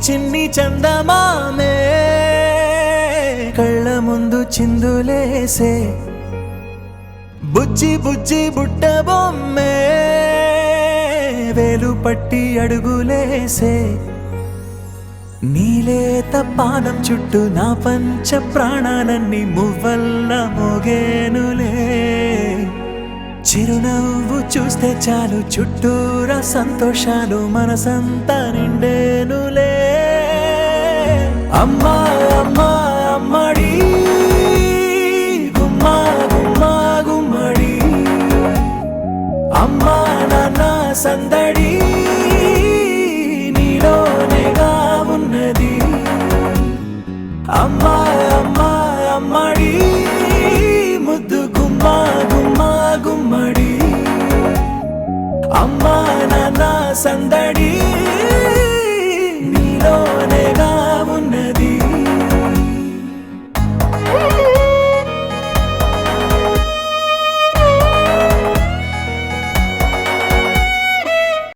చిన్ని చందమామే కళ్ళ ముందు చిందులేసే బుజ్జి బుజ్జి బుట్ట బొమ్మే వేలు పట్టి అడుగులేసే నీలేత పానం చుట్టూ నా పంచ ప్రాణాలన్నీ మువ్వల్ల మోగేనులే చిరునవ్వు చూస్తే చాలు చుట్టూరా సంతోషాలు మనసంతా నిండేనులే అమ్మా అమ్మా అమ్మడి గుమ్మా గుమ్మా గుమ్మడి అమ్మా నాన్న సందడి నీలోనేగా ఉన్నది అమ్మా అమ్మా అమ్మడి ముద్దు గుమ్మా గుమ్మా గుమ్మడి అమ్మా నాన్న సందడి